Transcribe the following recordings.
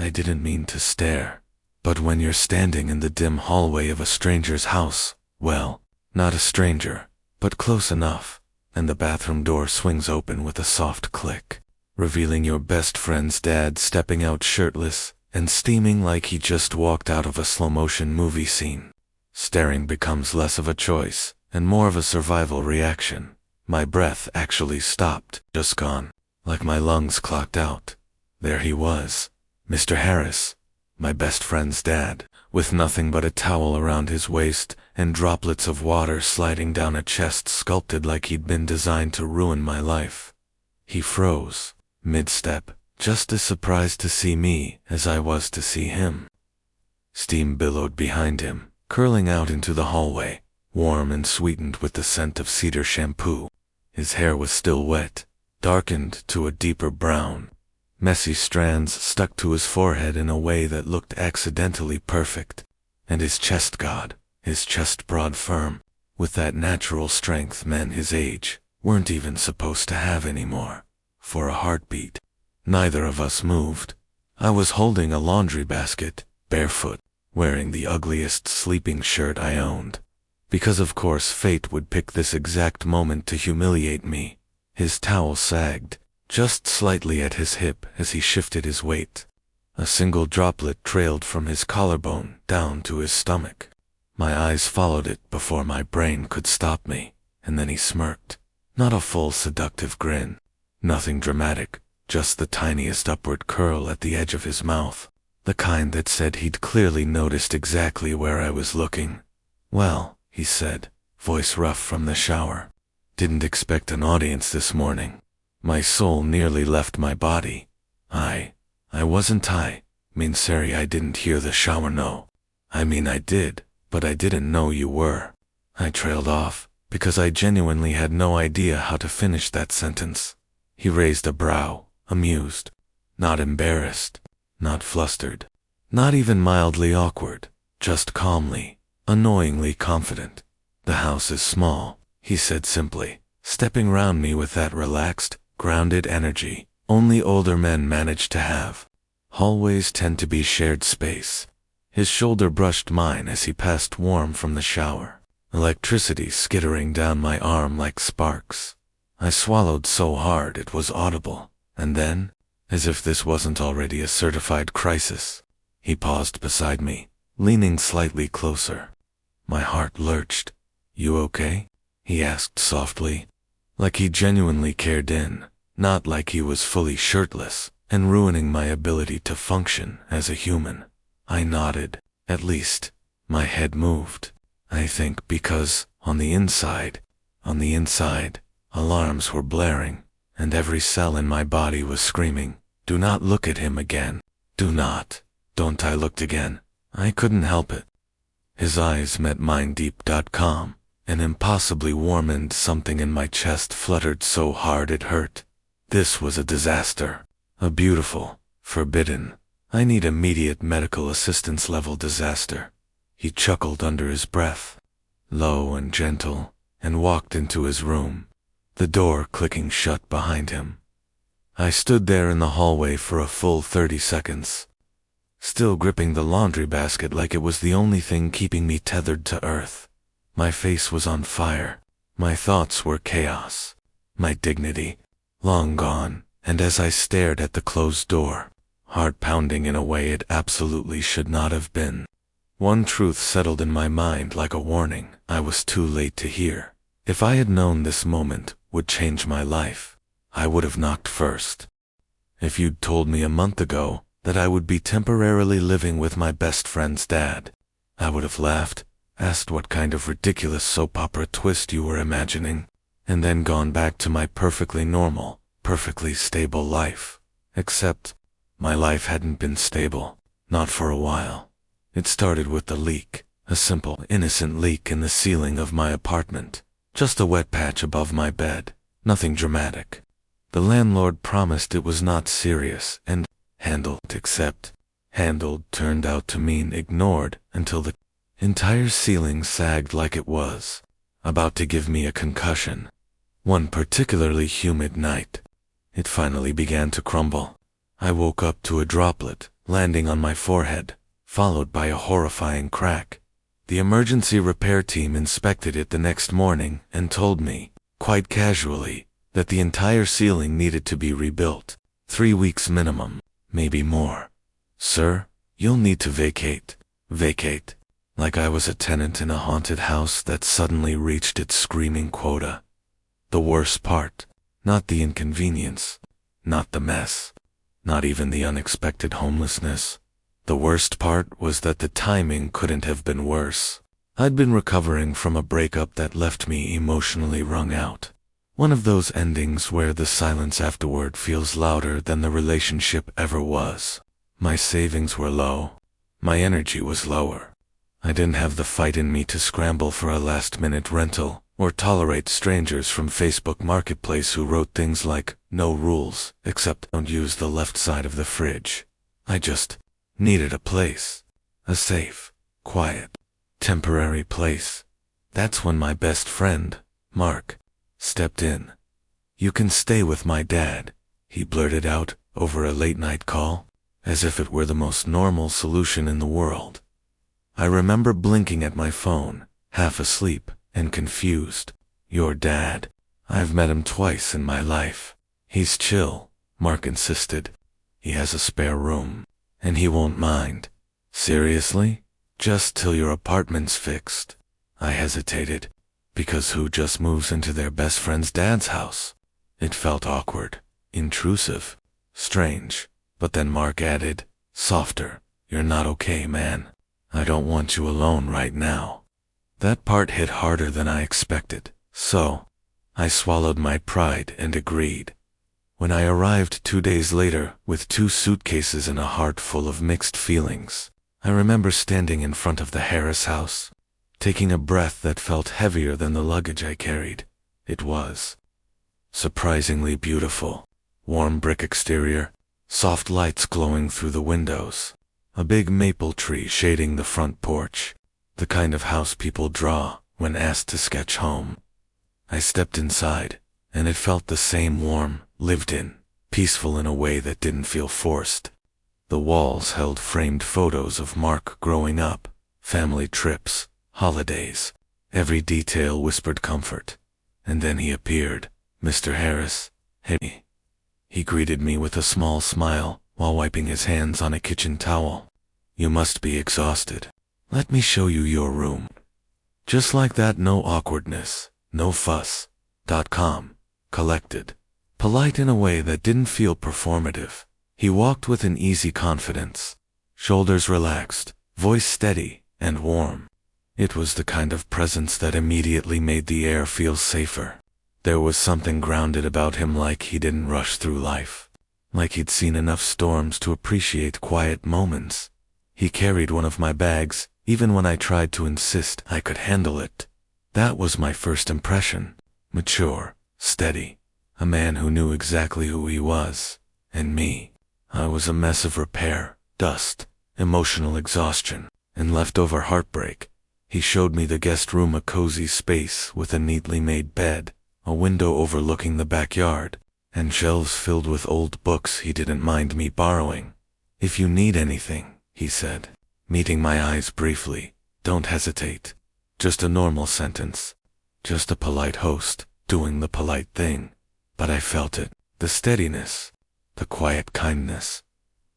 I didn't mean to stare. But when you're standing in the dim hallway of a stranger's house, well, not a stranger, but close enough, and the bathroom door swings open with a soft click, revealing your best friend's dad stepping out shirtless and steaming like he just walked out of a slow-motion movie scene. Staring becomes less of a choice and more of a survival reaction. My breath actually stopped, just gone, like my lungs clocked out. There he was, Mr. Harris, my best friend's dad, with nothing but a towel around his waist and droplets of water sliding down a chest sculpted like he'd been designed to ruin my life. He froze, mid-step, just as surprised to see me as I was to see him. Steam billowed behind him, curling out into the hallway, warm and sweetened with the scent of cedar shampoo. His hair was still wet, darkened to a deeper brown. Messy strands stuck to his forehead in a way that looked accidentally perfect, and his chest broad firm, with that natural strength men his age weren't even supposed to have anymore, for a heartbeat. Neither of us moved. I was holding a laundry basket, barefoot, wearing the ugliest sleeping shirt I owned, because of course fate would pick this exact moment to humiliate me. His towel sagged, just slightly at his hip as he shifted his weight. A single droplet trailed from his collarbone down to his stomach. My eyes followed it before my brain could stop me, and then he smirked. Not a full seductive grin. Nothing dramatic, just the tiniest upward curl at the edge of his mouth, the kind that said he'd clearly noticed exactly where I was looking. "Well," he said, voice rough from the shower. "Didn't expect an audience this morning." My soul nearly left my body. I mean sorry I didn't hear the shower no. I mean I did, but I didn't know you were. I trailed off, because I genuinely had no idea how to finish that sentence. He raised a brow, amused. Not embarrassed, not flustered, not even mildly awkward, just calmly, annoyingly confident. "The house is small," he said simply, stepping round me with that relaxed, grounded energy only older men manage to have. Hallways tend to be shared space. His shoulder brushed mine as he passed warm from the shower, electricity skittering down my arm like sparks. I swallowed so hard it was audible, and then, as if this wasn't already a certified crisis, he paused beside me, leaning slightly closer. My heart lurched. "You okay?" he asked softly, like he genuinely cared not like he was fully shirtless and ruining my ability to function as a human. I nodded. At least, my head moved. I think because, on the inside, alarms were blaring, and every cell in my body was screaming, "Do not look at him again. Do not." Don't I looked again. I couldn't help it. His eyes met mine deep. Calm, an impossibly warm, and something in my chest fluttered so hard it hurt. This was a disaster. A beautiful, forbidden, I need immediate medical assistance level disaster. He chuckled under his breath, low and gentle, and walked into his room, the door clicking shut behind him. I stood there in the hallway for a full 30 seconds, still gripping the laundry basket like it was the only thing keeping me tethered to earth. My face was on fire. My thoughts were chaos. My dignity, long gone, and as I stared at the closed door, heart pounding in a way it absolutely should not have been, one truth settled in my mind like a warning I was too late to hear. If I had known this moment would change my life, I would have knocked first. If you'd told me a month ago that I would be temporarily living with my best friend's dad, I would have laughed, asked what kind of ridiculous soap opera twist you were imagining, and then gone back to my perfectly normal, perfectly stable life. Except, my life hadn't been stable, not for a while. It started with the leak, a simple, innocent leak in the ceiling of my apartment, just a wet patch above my bed, nothing dramatic. The landlord promised it was not serious and handled, except handled turned out to mean ignored until the entire ceiling sagged like it was about to give me a concussion. One particularly humid night, it finally began to crumble. I woke up to a droplet, landing on my forehead, followed by a horrifying crack. The emergency repair team inspected it the next morning and told me, quite casually, that the entire ceiling needed to be rebuilt. 3 weeks minimum, maybe more. Sir, you'll need to vacate. Vacate. Like I was a tenant in a haunted house that suddenly reached its screaming quota. The worst part, not the inconvenience, not the mess, not even the unexpected homelessness. The worst part was that the timing couldn't have been worse. I'd been recovering from a breakup that left me emotionally wrung out. One of those endings where the silence afterward feels louder than the relationship ever was. My savings were low. My energy was lower. I didn't have the fight in me to scramble for a last-minute rental or tolerate strangers from Facebook Marketplace who wrote things like, "No rules, except don't use the left side of the fridge." I just needed a place. A safe, quiet, temporary place. That's when my best friend, Mark, stepped in. "You can stay with my dad," he blurted out over a late-night call, as if it were the most normal solution in the world. I remember blinking at my phone, half asleep and confused. "Your dad? I've met him twice in my life. He's chill," Mark insisted. "He has a spare room, and he won't mind." "Seriously? Just till your apartment's fixed?" I hesitated, because who just moves into their best friend's dad's house? It felt awkward, intrusive, strange. But then Mark added, softer, "You're not okay, man. I don't want you alone right now." That part hit harder than I expected, so I swallowed my pride and agreed. When I arrived 2 days later with 2 suitcases and a heart full of mixed feelings, I remember standing in front of the Harris house, taking a breath that felt heavier than the luggage I carried. It was surprisingly beautiful. Warm brick exterior, soft lights glowing through the windows, a big maple tree shading the front porch, the kind of house people draw when asked to sketch home. I stepped inside, and it felt the same warm, lived-in, peaceful in a way that didn't feel forced. The walls held framed photos of Mark growing up, family trips, holidays. Every detail whispered comfort. And then he appeared. "Mr. Harris, hey." He greeted me with a small smile while wiping his hands on a kitchen towel. "You must be exhausted. Let me show you your room." Just like that, no awkwardness, no fuss. Calm, collected, polite in a way that didn't feel performative. He walked with an easy confidence, shoulders relaxed, voice steady and warm. It was the kind of presence that immediately made the air feel safer. There was something grounded about him, like he didn't rush through life, like he'd seen enough storms to appreciate quiet moments. He carried one of my bags, even when I tried to insist I could handle it. That was my first impression. Mature, steady, a man who knew exactly who he was, and me. I was a mess of repair, dust, emotional exhaustion, and leftover heartbreak. He showed me the guest room, a cozy space with a neatly made bed, a window overlooking the backyard, and shelves filled with old books he didn't mind me borrowing. "If you need anything," he said, meeting my eyes briefly, "don't hesitate." Just a normal sentence. Just a polite host, doing the polite thing. But I felt it. The steadiness. The quiet kindness.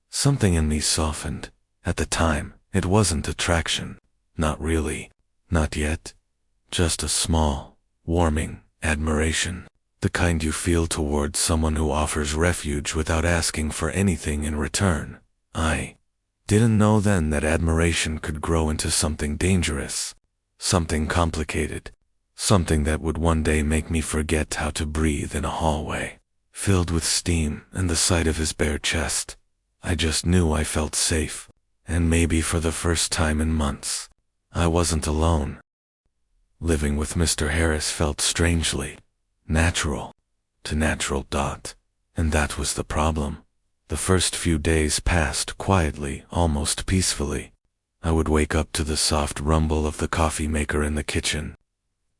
Something in me softened. At the time, it wasn't attraction. Not really. Not yet. Just a small, warming admiration. The kind you feel towards someone who offers refuge without asking for anything in return. I didn't know then that admiration could grow into something dangerous. Something complicated. Something that would one day make me forget how to breathe in a hallway, filled with steam and the sight of his bare chest. I just knew I felt safe, and maybe for the first time in months, I wasn't alone. Living with Mr. Harris felt strangely natural. To natural. And that was the problem. The first few days passed quietly, almost peacefully. I would wake up to the soft rumble of the coffee maker in the kitchen,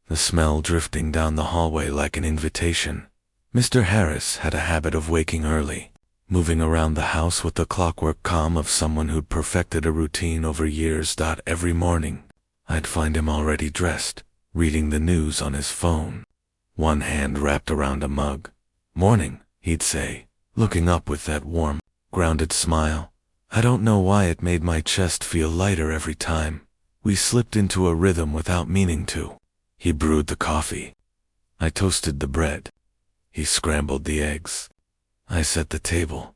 the smell drifting down the hallway like an invitation. Mr. Harris had a habit of waking early, moving around the house with the clockwork calm of someone who'd perfected a routine over years. Every morning, I'd find him already dressed, reading the news on his phone, one hand wrapped around a mug. "Morning," he'd say, looking up with that warm, grounded smile. I don't know why it made my chest feel lighter every time. We slipped into a rhythm without meaning to. He brewed the coffee. I toasted the bread. He scrambled the eggs. I set the table.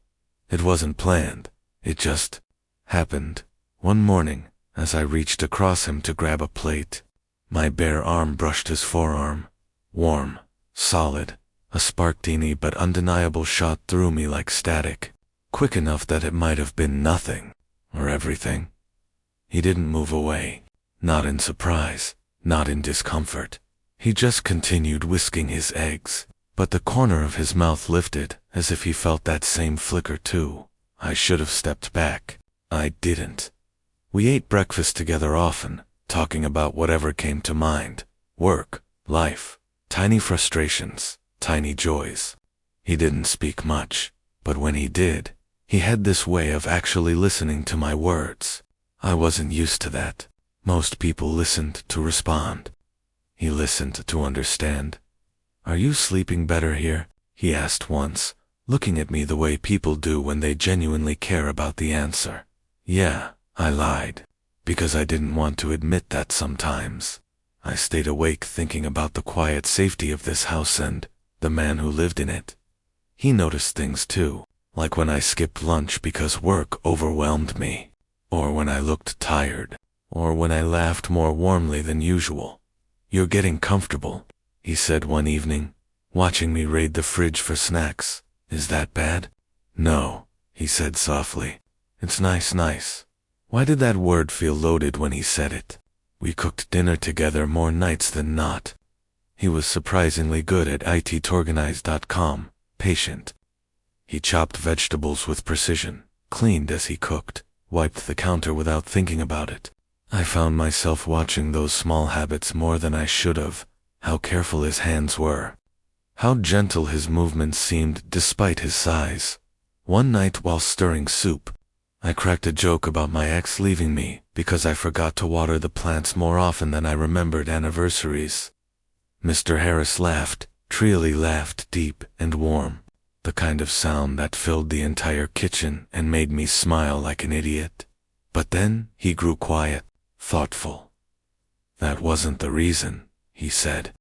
It wasn't planned. It just happened. One morning, as I reached across him to grab a plate, my bare arm brushed his forearm. Warm, solid, a spark teeny but undeniable shot through me like static, quick enough that it might have been nothing, or everything. He didn't move away, not in surprise, not in discomfort. He just continued whisking his eggs, but the corner of his mouth lifted, as if he felt that same flicker too. I should have stepped back. I didn't. We ate breakfast together often, talking about whatever came to mind. Work, life, tiny frustrations, tiny joys. He didn't speak much, but when he did, he had this way of actually listening to my words. I wasn't used to that. Most people listened to respond. He listened to understand. "Are you sleeping better here?" he asked once, looking at me the way people do when they genuinely care about the answer. "Yeah," I lied, because I didn't want to admit that sometimes. I stayed awake thinking about the quiet safety of this house and the man who lived in it. He noticed things too, like when I skipped lunch because work overwhelmed me, or when I looked tired, or when I laughed more warmly than usual. "You're getting comfortable," he said one evening, watching me raid the fridge for snacks. "Is that bad?" "No," he said softly. "It's nice." Why did that word feel loaded when he said it? We cooked dinner together more nights than not. He was surprisingly good at itorganize.com, patient. He chopped vegetables with precision, cleaned as he cooked, wiped the counter without thinking about it. I found myself watching those small habits more than I should have, how careful his hands were, how gentle his movements seemed despite his size. One night while stirring soup, I cracked a joke about my ex leaving me because I forgot to water the plants more often than I remembered anniversaries. Mr. Harris laughed, Trilly laughed deep and warm, the kind of sound that filled the entire kitchen and made me smile like an idiot. But then he grew quiet, thoughtful. "That wasn't the reason," he said.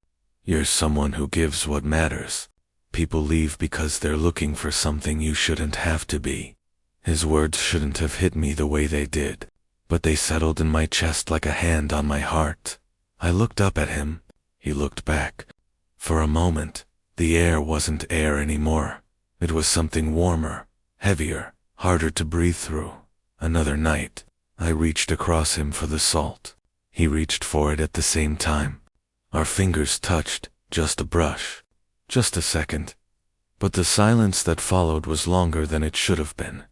"You're someone who gives what matters. People leave because they're looking for something you shouldn't have to be." His words shouldn't have hit me the way they did, but they settled in my chest like a hand on my heart. I looked up at him. He looked back. For a moment, the air wasn't air anymore. It was something warmer, heavier, harder to breathe through. Another night, I reached across him for the salt. He reached for it at the same time. Our fingers touched, just a brush, just a second. But the silence that followed was longer than it should have been.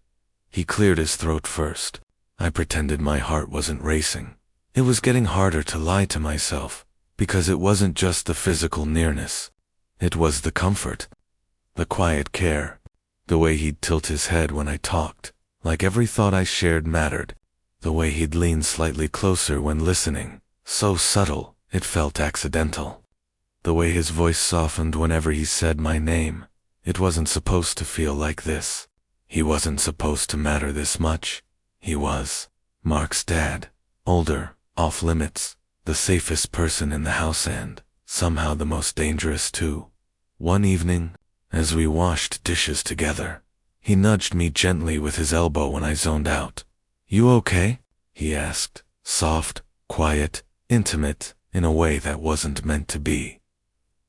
He cleared his throat first. I pretended my heart wasn't racing. It was getting harder to lie to myself, because it wasn't just the physical nearness. It was the comfort, the quiet care, the way he'd tilt his head when I talked, like every thought I shared mattered, the way he'd lean slightly closer when listening, so subtle it felt accidental, the way his voice softened whenever he said my name. It wasn't supposed to feel like this. He wasn't supposed to matter this much. He was Mark's dad, older, off limits, the safest person in the house and, somehow the most dangerous too. One evening, as we washed dishes together, he nudged me gently with his elbow when I zoned out. "You okay?" he asked, soft, quiet, intimate, in a way that wasn't meant to be.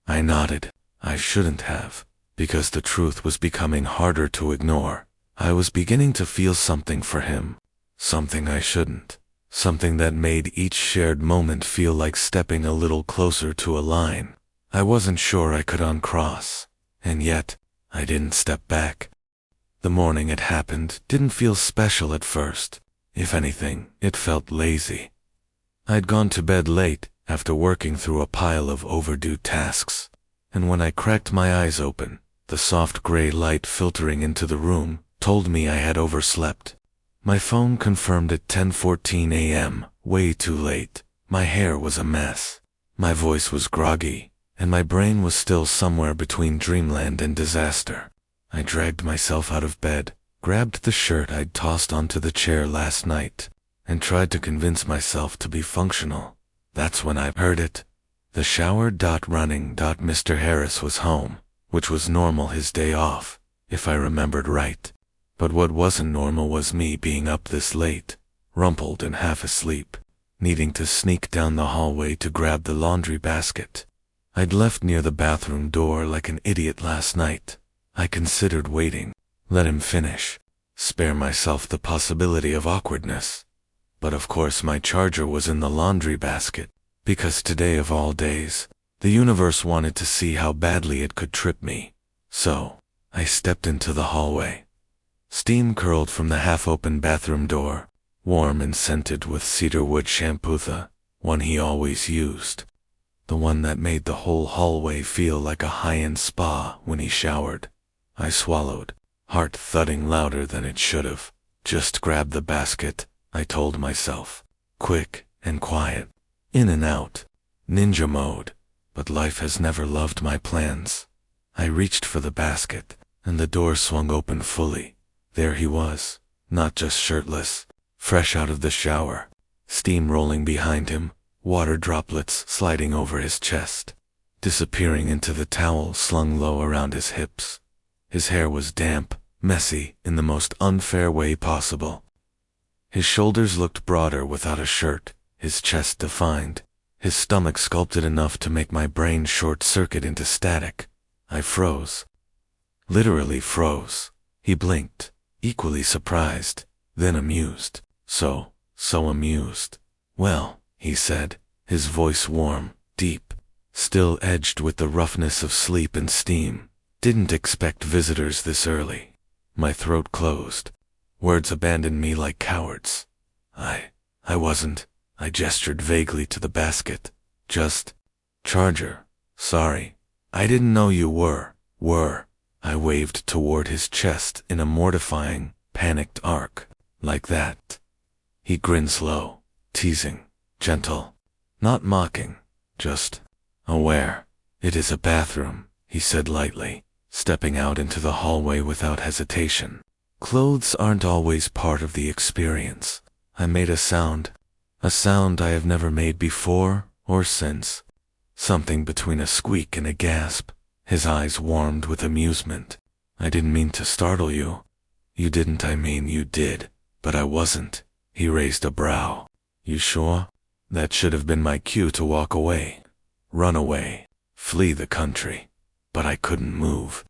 I nodded. I shouldn't have, because the truth was becoming harder to ignore. I was beginning to feel something for him, something I shouldn't, something that made each shared moment feel like stepping a little closer to a line I wasn't sure I could uncross, and yet I didn't step back. The morning it happened didn't feel special at first. If anything, it felt lazy. I'd gone to bed late after working through a pile of overdue tasks, and when I cracked my eyes open, The soft gray light filtering into the room told me I had overslept. My phone confirmed at 10:14 a.m., way too late. My hair was a mess. My voice was groggy, and my brain was still somewhere between dreamland and disaster. I dragged myself out of bed, grabbed the shirt I'd tossed onto the chair last night, and tried to convince myself to be functional. That's when I heard it. The shower running. Mr. Harris was home, which was normal his day off, if I remembered right. But what wasn't normal was me being up this late, rumpled and half asleep, needing to sneak down the hallway to grab the laundry basket. I'd left near the bathroom door like an idiot last night. I considered waiting, let him finish, spare myself the possibility of awkwardness. But of course my charger was in the laundry basket, because today of all days, the universe wanted to see how badly it could trip me. So, I stepped into the hallway. Steam curled from the half-open bathroom door, warm and scented with cedarwood shampoo, the one he always used. The one that made the whole hallway feel like a high-end spa when he showered. I swallowed, heart thudding louder than it should have. Just grab the basket, I told myself. Quick and quiet. In and out. Ninja mode. But life has never loved my plans. I reached for the basket, and the door swung open fully. There he was, not just shirtless, fresh out of the shower, steam rolling behind him, water droplets sliding over his chest, disappearing into the towel slung low around his hips. His hair was damp, messy, in the most unfair way possible. His shoulders looked broader without a shirt, his chest defined, his stomach sculpted enough to make my brain short-circuit into static. I froze. Literally froze. He blinked, equally surprised, then amused. So amused. Well, he said, his voice warm, deep, still edged with the roughness of sleep and steam. Didn't expect visitors this early. My throat closed. Words abandoned me like cowards. I wasn't. I gestured vaguely to the basket. Just, charger. Sorry. I didn't know you were. I waved toward his chest in a mortifying, panicked arc. Like that. He grinned slow, teasing, gentle, not mocking, just aware. It is a bathroom, he said lightly, stepping out into the hallway without hesitation. Clothes aren't always part of the experience. I made a sound I have never made before or since. Something between a squeak and a gasp. His eyes warmed with amusement. I didn't mean to startle you. You didn't, I mean you did, but I wasn't. He raised a brow. You sure? That should have been my cue to walk away. Run away. Flee the country. But I couldn't move.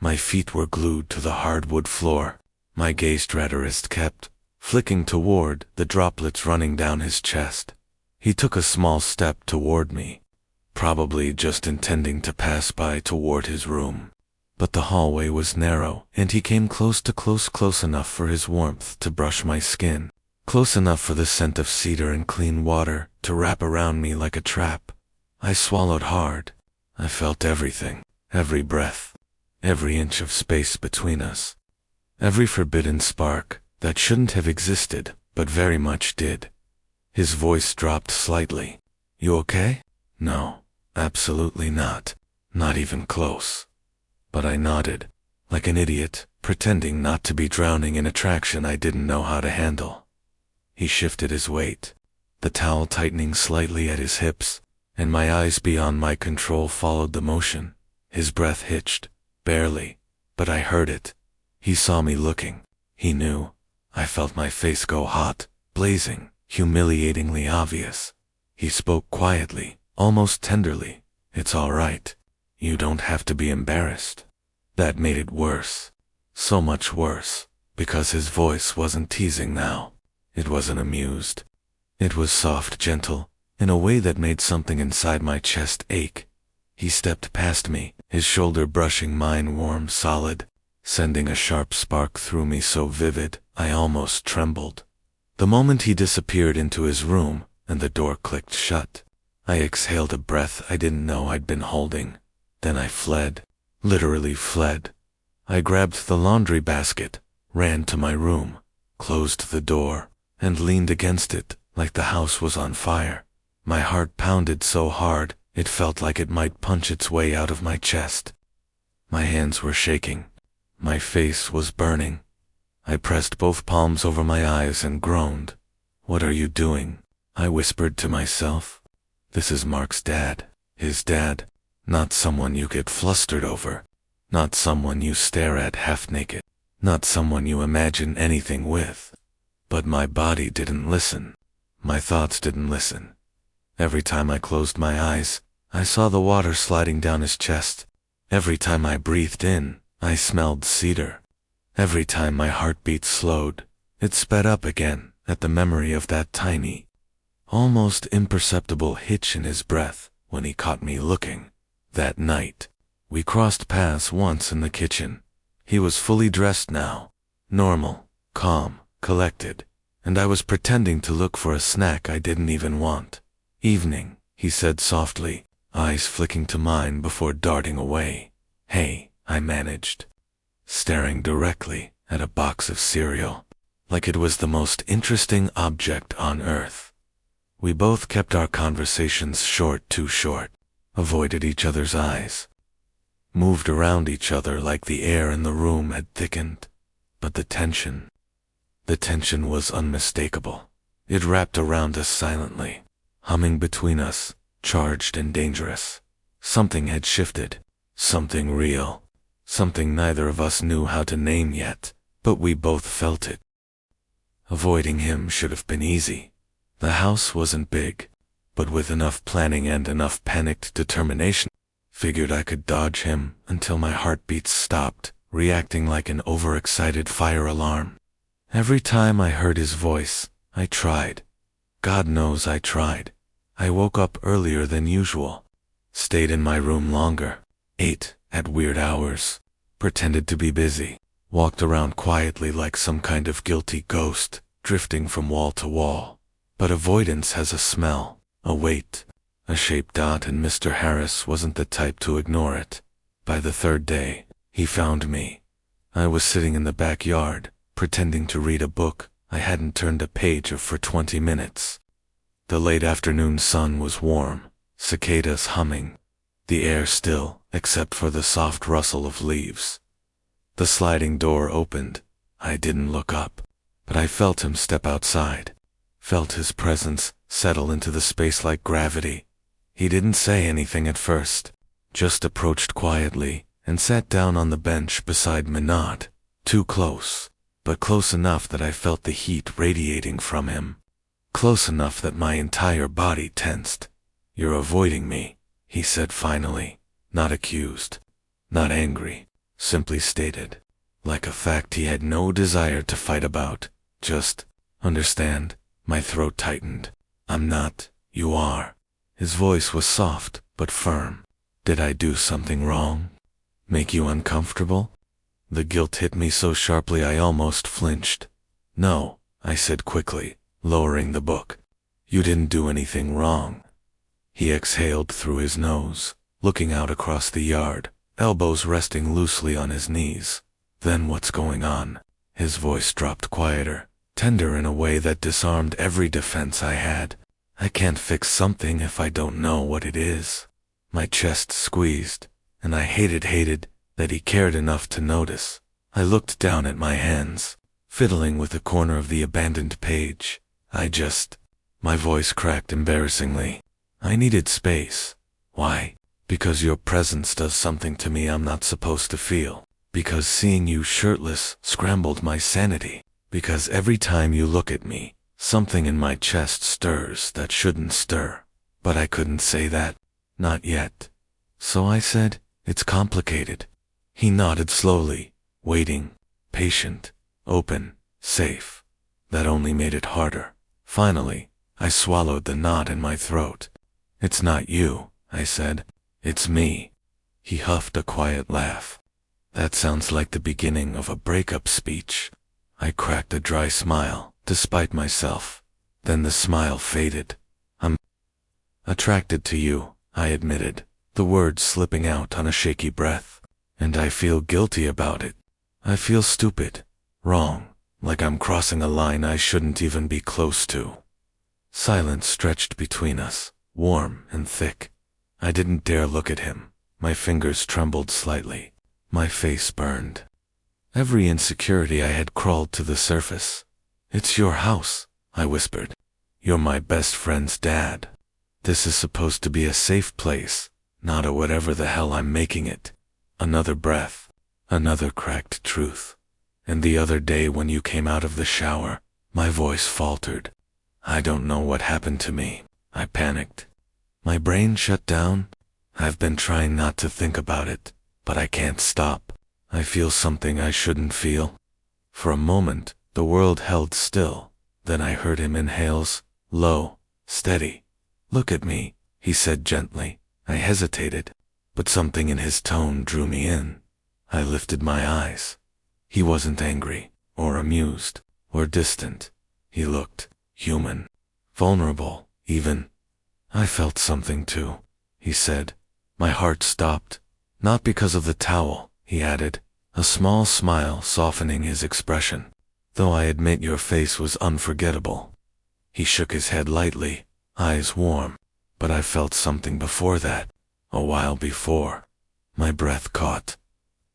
My feet were glued to the hardwood floor. My gaze strategist kept flicking toward the droplets running down his chest. He took a small step toward me, probably just intending to pass by toward his room. But the hallway was narrow, and he came close enough for his warmth to brush my skin, close enough for the scent of cedar and clean water to wrap around me like a trap. I swallowed hard. I felt everything, every breath, every inch of space between us, every forbidden spark that shouldn't have existed, but very much did. His voice dropped slightly. You okay? No, absolutely not. Not even close. But I nodded, like an idiot, pretending not to be drowning in attraction I didn't know how to handle. He shifted his weight, the towel tightening slightly at his hips, and my eyes beyond my control followed the motion. His breath hitched, barely, but I heard it. He saw me looking. He knew. I felt my face go hot, blazing, humiliatingly obvious. He spoke quietly, almost tenderly. It's all right. You don't have to be embarrassed. That made it worse. So much worse, because his voice wasn't teasing now. It wasn't amused. It was soft, gentle, in a way that made something inside my chest ache. He stepped past me, his shoulder brushing mine warm, solid, sending a sharp spark through me so vivid, I almost trembled. The moment he disappeared into his room, and the door clicked shut, I exhaled a breath I didn't know I'd been holding. Then I fled, literally fled. I grabbed the laundry basket, ran to my room, closed the door, and leaned against it like the house was on fire. My heart pounded so hard, it felt like it might punch its way out of my chest. My hands were shaking. My face was burning. I pressed both palms over my eyes and groaned. "What are you doing?" I whispered to myself. "This is Mark's dad. His dad. Not someone you get flustered over. Not someone you stare at half naked. Not someone you imagine anything with." But my body didn't listen. My thoughts didn't listen. Every time I closed my eyes, I saw the water sliding down his chest. Every time I breathed in, I smelled cedar. Every time my heartbeat slowed, it sped up again at the memory of that tiny, almost imperceptible hitch in his breath when he caught me looking. That night, we crossed paths once in the kitchen. He was fully dressed now, normal, calm, collected, and I was pretending to look for a snack I didn't even want. "Evening," he said softly, eyes flicking to mine before darting away. "Hey," I managed, staring directly at a box of cereal, like it was the most interesting object on earth. We both kept our conversations short, too short, avoided each other's eyes, moved around each other like the air in the room had thickened. But the tension was unmistakable. It wrapped around us silently, humming between us, charged and dangerous. Something had shifted, something real, something neither of us knew how to name yet, but we both felt it. Avoiding him should have been easy. The house wasn't big, but with enough planning and enough panicked determination, figured I could dodge him until my heartbeats stopped, reacting like an overexcited fire alarm. Every time I heard his voice, I tried. God knows I tried. I woke up earlier than usual, stayed in my room longer, ate at weird hours, pretended to be busy, walked around quietly like some kind of guilty ghost, drifting from wall to wall. But avoidance has a smell, a weight, a shape. And Mr. Harris wasn't the type to ignore it. By the third day, he found me. I was sitting in the backyard, pretending to read a book I hadn't turned a page of for 20 minutes. The late afternoon sun was warm, cicadas humming, the air still except for the soft rustle of leaves. The sliding door opened. I didn't look up, but I felt him step outside, felt his presence settle into the space like gravity. He didn't say anything at first, just approached quietly and sat down on the bench beside me, not too close, but close enough that I felt the heat radiating from him, close enough that my entire body tensed. "You're avoiding me," he said finally, not accused, not angry, simply stated, like a fact he had no desire to fight about. "Just understand." My throat tightened. "I'm not, you are." His voice was soft but firm. "Did I do something wrong? Make you uncomfortable?" The guilt hit me so sharply I almost flinched. "No," I said quickly, lowering the book. "You didn't do anything wrong." He exhaled through his nose, looking out across the yard, elbows resting loosely on his knees. "Then what's going on?" His voice dropped quieter, tender in a way that disarmed every defense I had. "I can't fix something if I don't know what it is." My chest squeezed, and I hated that he cared enough to notice. I looked down at my hands, fiddling with the corner of the abandoned page. My voice cracked embarrassingly. "I needed space." "Why?" "Because your presence does something to me I'm not supposed to feel. Because seeing you shirtless scrambled my sanity. Because every time you look at me, something in my chest stirs that shouldn't stir." But I couldn't say that. Not yet. So I said, "It's complicated." He nodded slowly, waiting, patient, open, safe. That only made it harder. Finally, I swallowed the knot in my throat. "It's not you," I said. "It's me." He huffed a quiet laugh. "That sounds like the beginning of a breakup speech." I cracked a dry smile, despite myself. Then the smile faded. "I'm attracted to you," I admitted, the words slipping out on a shaky breath. and I feel guilty about it. I feel stupid, wrong, like I'm crossing a line I shouldn't even be close to. Silence stretched between us, warm and thick. I didn't dare look at him. My fingers trembled slightly. My face burned. Every insecurity I had crawled to the surface. "It's your house," I whispered. "You're my best friend's dad. This is supposed to be a safe place, not a whatever the hell I'm making it." Another breath, another cracked truth. And the other day when you came out of the shower, my voice faltered. I don't know what happened to me. I panicked. My brain shut down. I've been trying not to think about it, but I can't stop. I feel something I shouldn't feel. For a moment, the world held still. Then I heard him inhales, low, steady. "Look at me," he said gently. I hesitated, but something in his tone drew me in. I lifted my eyes. He wasn't angry, or amused, or distant. He looked human, vulnerable, even. "I felt something too," he said. My heart stopped. "Not because of the towel," he added, a small smile softening his expression. "Though I admit your face was unforgettable." He shook his head lightly, eyes warm. "But I felt something before that, a while before." My breath caught.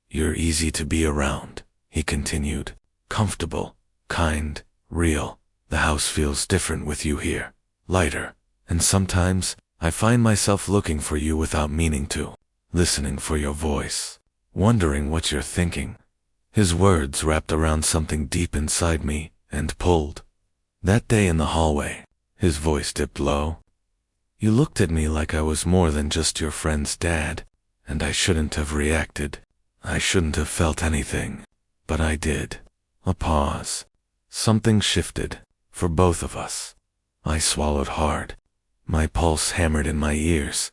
"You're easy to be around," he continued. "Comfortable, kind, real. The house feels different with you here, lighter. And sometimes, I find myself looking for you without meaning to, listening for your voice, wondering what you're thinking." His words wrapped around something deep inside me and pulled. That day in the hallway, his voice dipped low. "You looked at me like I was more than just your friend's dad, and I shouldn't have reacted. I shouldn't have felt anything, but I did." A pause. Something shifted, for both of us. I swallowed hard. My pulse hammered in my ears.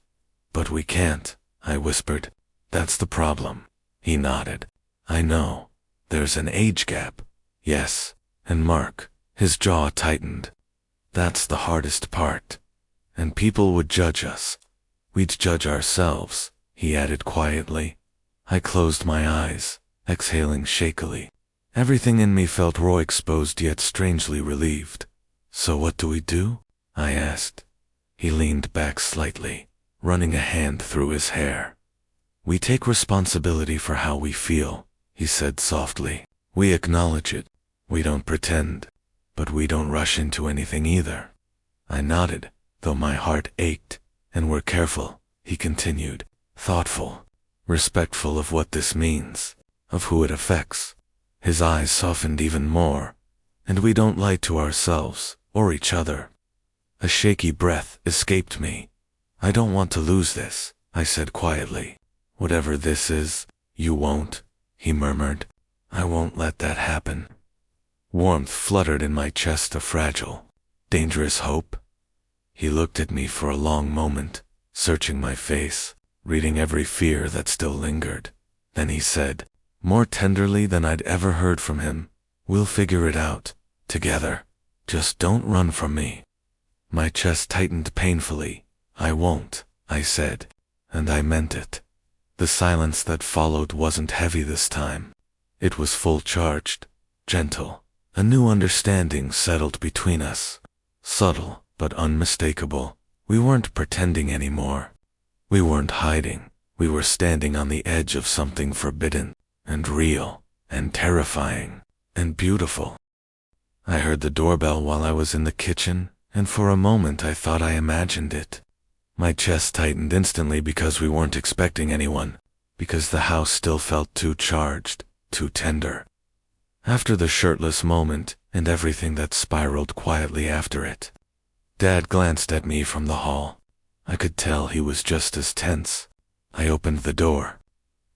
"But we can't," I whispered. "That's the problem." He nodded. "I know. There's an age gap." "Yes. And Mark," his jaw tightened. "That's the hardest part. And people would judge us. We'd judge ourselves," he added quietly. I closed my eyes, exhaling shakily. Everything in me felt raw, exposed yet strangely relieved. "So what do we do?" I asked. He leaned back slightly, running a hand through his hair. "We take responsibility for how we feel," he said softly. "We acknowledge it. We don't pretend. But we don't rush into anything either." I nodded, though my heart ached. "And we're careful," he continued, thoughtful, respectful of what this means, of who it affects. His eyes softened even more. "And we don't lie to ourselves, or each other." A shaky breath escaped me. "I don't want to lose this," I said quietly. "Whatever this is, you won't," he murmured. "I won't let that happen." Warmth fluttered in my chest, a fragile, dangerous hope. He looked at me for a long moment, searching my face, reading every fear that still lingered. Then he said, more tenderly than I'd ever heard from him, "We'll figure it out, together. Just don't run from me." My chest tightened painfully. "I won't," I said, and I meant it. The silence that followed wasn't heavy this time. It was full-charged, gentle. A new understanding settled between us. Subtle, but unmistakable. We weren't pretending anymore. We weren't hiding. We were standing on the edge of something forbidden, and real, and terrifying, and beautiful. I heard the doorbell while I was in the kitchen, and for a moment I thought I imagined it. My chest tightened instantly because we weren't expecting anyone, because the house still felt too charged, too tender. After the shirtless moment, and everything that spiraled quietly after it, Dad glanced at me from the hall. I could tell he was just as tense. I opened the door.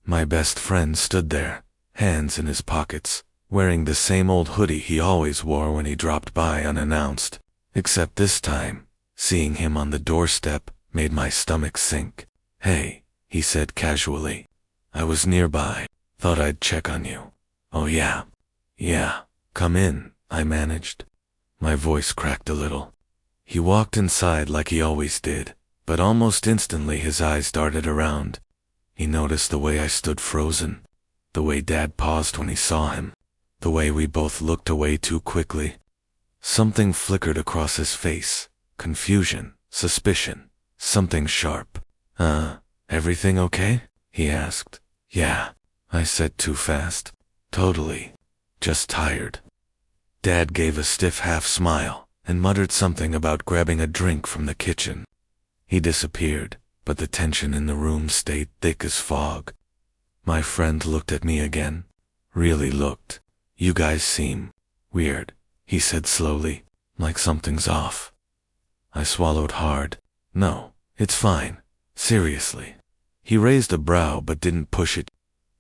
My best friend stood there, hands in his pockets, wearing the same old hoodie he always wore when he dropped by unannounced. Except this time, seeing him on the doorstep made my stomach sink. "Hey," he said casually. "I was nearby. Thought I'd check on you." "Oh yeah. Yeah. Come in," I managed. My voice cracked a little. He walked inside like he always did, but almost instantly his eyes darted around. He noticed the way I stood frozen, the way Dad paused when he saw him, the way we both looked away too quickly. Something flickered across his face. Confusion, suspicion, something sharp. Everything okay?" he asked. "Yeah," I said too fast. "Totally. Just tired." Dad gave a stiff half-smile and muttered something about grabbing a drink from the kitchen. He disappeared, but the tension in the room stayed thick as fog. My friend looked at me again. Really looked. "You guys seem weird," he said slowly, "like something's off." I swallowed hard. "No, it's fine. Seriously." He raised a brow but didn't push it.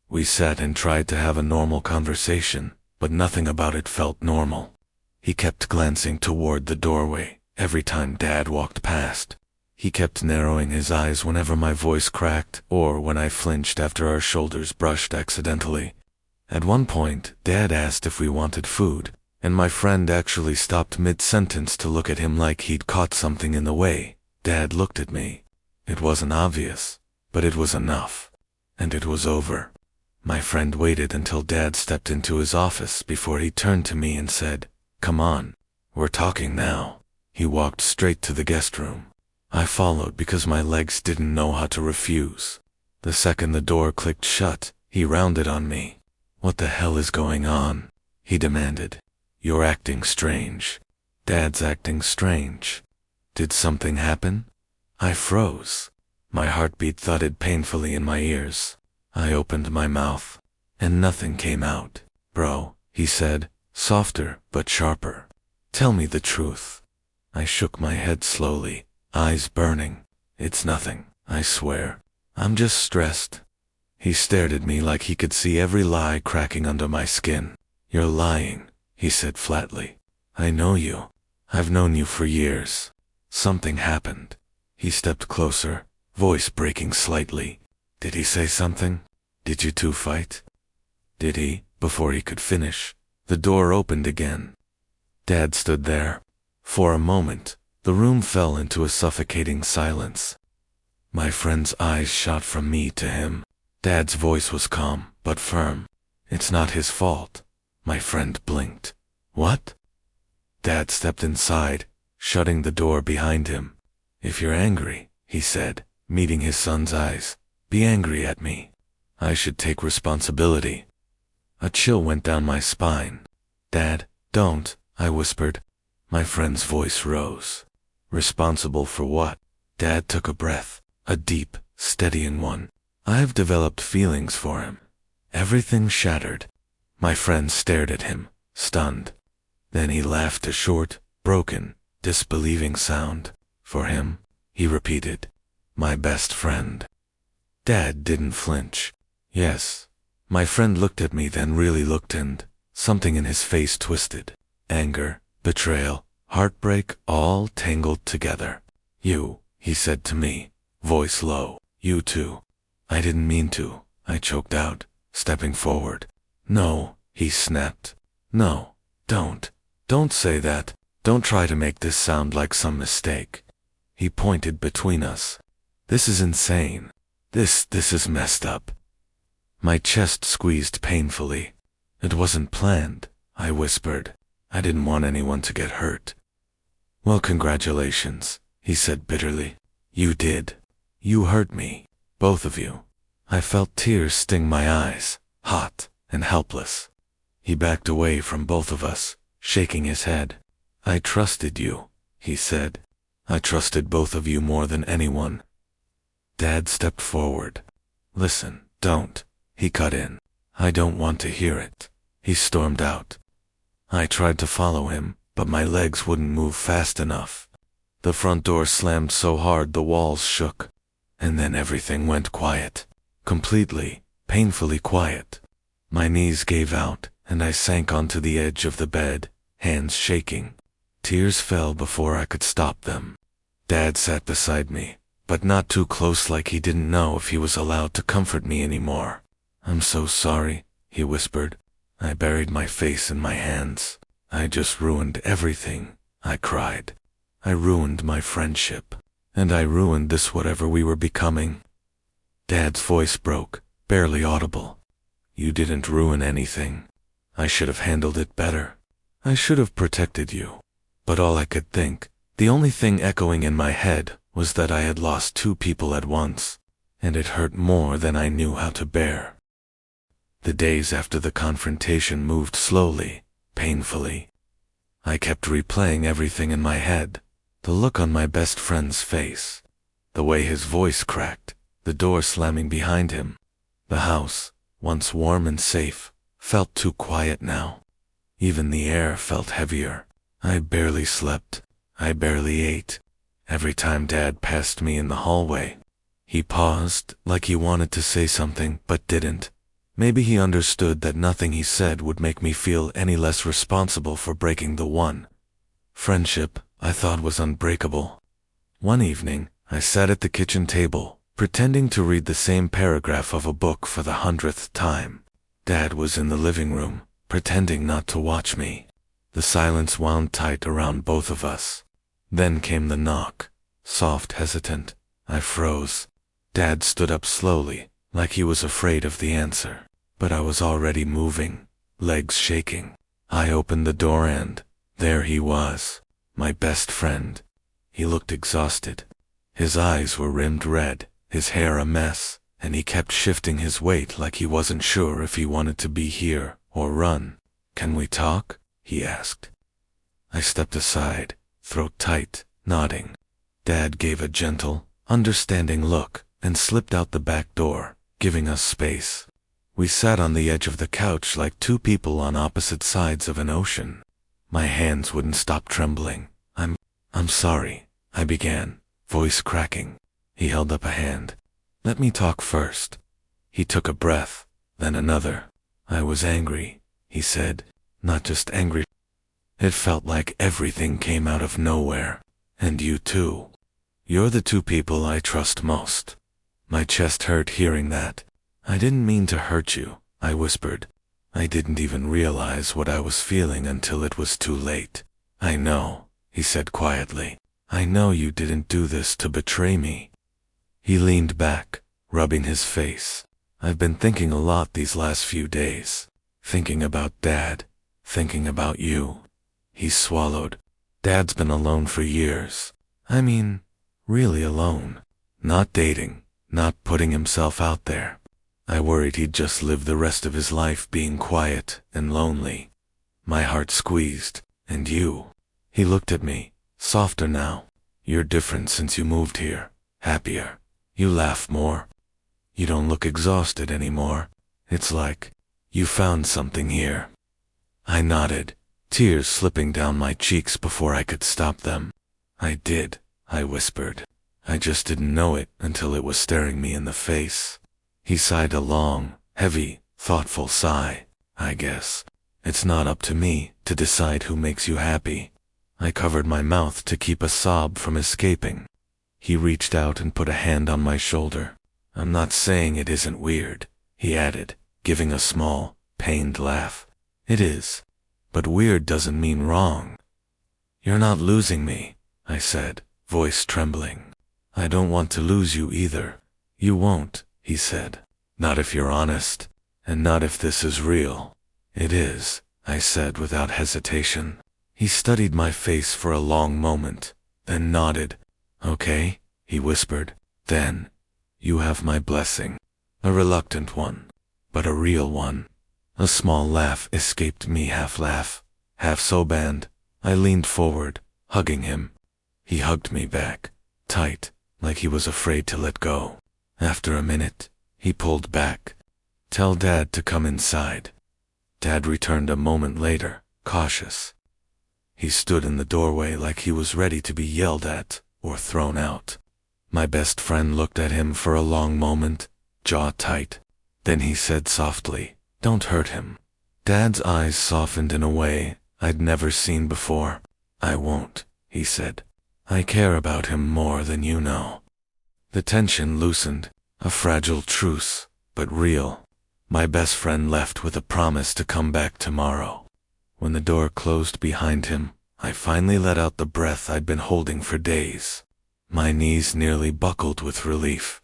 We sat and tried to have a normal conversation, but nothing about it felt normal. He kept glancing toward the doorway every time Dad walked past. He kept narrowing his eyes whenever my voice cracked or when I flinched after our shoulders brushed accidentally. At one point, Dad asked if we wanted food, and my friend actually stopped mid-sentence to look at him like he'd caught something in the way. Dad looked at me. It wasn't obvious, but it was enough. And it was over. My friend waited until Dad stepped into his office before he turned to me and said, "Come on, we're talking now." He walked straight to the guest room. I followed because my legs didn't know how to refuse. The second the door clicked shut, he rounded on me. "What the hell is going on?" he demanded. "You're acting strange." "Dad's acting strange." Did something happen? I froze. My heartbeat thudded painfully in my ears. I opened my mouth, and nothing came out. "Bro," he said, softer but sharper. "Tell me the truth." I shook my head slowly, eyes burning. "It's nothing, I swear. I'm just stressed." He stared at me like he could see every lie cracking under my skin. "You're lying," he said flatly. "I know you. I've known you for years. Something happened." He stepped closer, voice breaking slightly. "Did he say something? Did you two fight?" "Did he?" Before he could finish, the door opened again. Dad stood there. For a moment, the room fell into a suffocating silence. My friend's eyes shot from me to him. Dad's voice was calm, but firm. "It's not his fault." My friend blinked. "What?" Dad stepped inside, shutting the door behind him. "If you're angry," he said, meeting his son's eyes, "be angry at me. I should take responsibility." A chill went down my spine. "Dad, don't," I whispered. My friend's voice rose. "Responsible for what?" Dad took a breath, a deep, steadying one. "I've developed feelings for him." Everything shattered. My friend stared at him, stunned. Then he laughed a short, broken, disbelieving sound. "For him?" he repeated. "My best friend." Dad didn't flinch. "Yes." My friend looked at me, then really looked, and something in his face twisted. Anger, betrayal, heartbreak, all tangled together. "You," he said to me, voice low. "You too." I didn't mean to, I choked out, stepping forward. "No," he snapped. "No, don't say that. Don't try to make this sound like some mistake." He pointed between us. "This is insane. This is messed up." My chest squeezed painfully. "It wasn't planned," I whispered. "I didn't want anyone to get hurt." "Well, congratulations," he said bitterly. "You did. You hurt me. Both of you." I felt tears sting my eyes, hot and helpless. He backed away from both of us, shaking his head. "I trusted you," he said. "I trusted both of you more than anyone." Dad stepped forward. "Listen, don't," he cut in. "I don't want to hear it." He stormed out. I tried to follow him, but my legs wouldn't move fast enough. The front door slammed so hard the walls shook. And then everything went quiet. Completely, painfully quiet. My knees gave out, and I sank onto the edge of the bed, hands shaking. Tears fell before I could stop them. Dad sat beside me, but not too close, like he didn't know if he was allowed to comfort me anymore. "I'm so sorry," he whispered. I buried my face in my hands. "I just ruined everything," I cried. "I ruined my friendship. And I ruined this whatever we were becoming." Dad's voice broke, barely audible. You didn't ruin anything. I should have handled it better. I should have protected you. But all I could think, the only thing echoing in my head, was that I had lost 2 people at once, and it hurt more than I knew how to bear. The days after the confrontation moved slowly, painfully. I kept replaying everything in my head, the look on my best friend's face, the way his voice cracked, the door slamming behind him. The house, once warm and safe, felt too quiet now. Even the air felt heavier. I barely slept. I barely ate. Every time Dad passed me in the hallway, he paused, like he wanted to say something, but didn't. Maybe he understood that nothing he said would make me feel any less responsible for breaking the one friendship I thought was unbreakable. One evening, I sat at the kitchen table, pretending to read the same paragraph of a book for the 100th time. Dad was in the living room, pretending not to watch me. The silence wound tight around both of us. Then came the knock, soft, hesitant. I froze. Dad stood up slowly, like he was afraid of the answer. But I was already moving, legs shaking. I opened the door and there he was, my best friend. He looked exhausted. His eyes were rimmed red, his hair a mess, and he kept shifting his weight like he wasn't sure if he wanted to be here or run. Can we talk? He asked. I stepped aside, throat tight, nodding. Dad gave a gentle, understanding look and slipped out the back door, giving us space. We sat on the edge of the couch like 2 people on opposite sides of an ocean. My hands wouldn't stop trembling. I'm sorry, I began, voice cracking. He held up a hand. Let me talk first. He took a breath, then another. I was angry, he said, not just angry. It felt like everything came out of nowhere. And you too. You're the 2 people I trust most. My chest hurt hearing that. I didn't mean to hurt you, I whispered. I didn't even realize what I was feeling until it was too late. I know, he said quietly. I know you didn't do this to betray me. He leaned back, rubbing his face. I've been thinking a lot these last few days. Thinking about Dad. Thinking about you. He swallowed. Dad's been alone for years. I mean, really alone. Not dating, not putting himself out there. I worried he'd just live the rest of his life being quiet and lonely. My heart squeezed. And you? He looked at me, softer now. You're different since you moved here. Happier. You laugh more. You don't look exhausted anymore. It's like you found something here. I nodded, tears slipping down my cheeks before I could stop them. I did, I whispered. I just didn't know it until it was staring me in the face. He sighed a long, heavy, thoughtful sigh. I guess it's not up to me to decide who makes you happy. I covered my mouth to keep a sob from escaping. He reached out and put a hand on my shoulder. I'm not saying it isn't weird, he added, giving a small, pained laugh. It is. But weird doesn't mean wrong. You're not losing me, I said, voice trembling. I don't want to lose you either. You won't, he said. Not if you're honest, and not if this is real. It is, I said without hesitation. He studied my face for a long moment, then nodded. Okay, he whispered. Then, you have my blessing. A reluctant one, but a real one. A small laugh escaped me, half laugh, half soband. I leaned forward, hugging him. He hugged me back, tight, like he was afraid to let go. After a minute, he pulled back. Tell Dad to come inside. Dad returned a moment later, cautious. He stood in the doorway like he was ready to be yelled at or thrown out. My best friend looked at him for a long moment, jaw tight. Then he said softly, "Don't hurt him." Dad's eyes softened in a way I'd never seen before. "I won't," he said. "I care about him more than you know." The tension loosened, a fragile truce, but real. My best friend left with a promise to come back tomorrow. When the door closed behind him, I finally let out the breath I'd been holding for days. My knees nearly buckled with relief.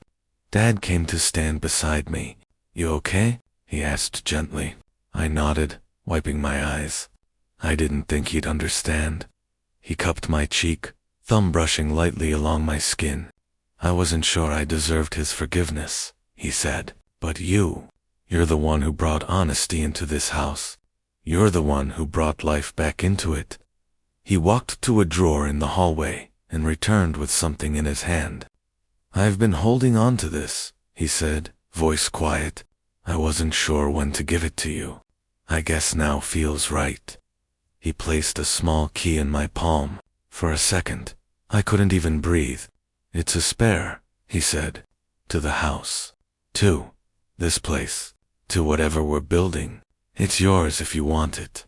Dad came to stand beside me. "You okay?" he asked gently. I nodded, wiping my eyes. I didn't think he'd understand. He cupped my cheek, thumb brushing lightly along my skin. "I wasn't sure I deserved his forgiveness," he said. "But you're the one who brought honesty into this house. You're the one who brought life back into it." He walked to a drawer in the hallway and returned with something in his hand. "I've been holding on to this," he said, voice quiet. "I wasn't sure when to give it to you. I guess now feels right." He placed a small key in my palm. For a second, I couldn't even breathe. "It's a spare," he said. "To the house. To this place. To whatever we're building. It's yours if you want it."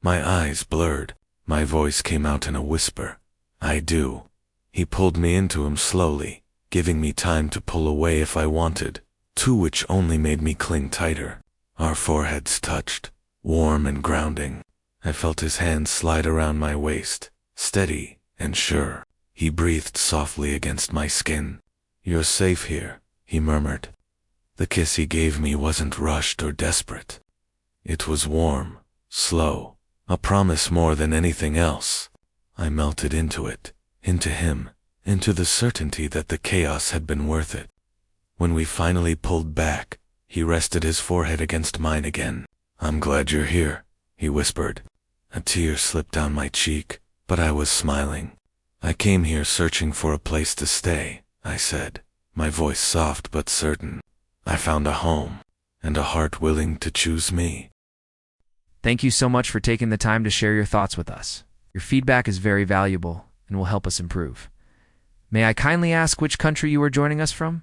My eyes blurred. My voice came out in a whisper. "I do." He pulled me into him slowly, giving me time to pull away if I wanted, to which only made me cling tighter. Our foreheads touched, warm and grounding. I felt his hand slide around my waist, steady and sure. He breathed softly against my skin. "You're safe here," he murmured. The kiss he gave me wasn't rushed or desperate. It was warm, slow, a promise more than anything else. I melted into it, into him, into the certainty that the chaos had been worth it. When we finally pulled back, he rested his forehead against mine again. "I'm glad you're here," he whispered. A tear slipped down my cheek, but I was smiling. "I came here searching for a place to stay," I said, my voice soft but certain. "I found a home, and a heart willing to choose me." Thank you so much for taking the time to share your thoughts with us. Your feedback is very valuable and will help us improve. May I kindly ask which country you are joining us from?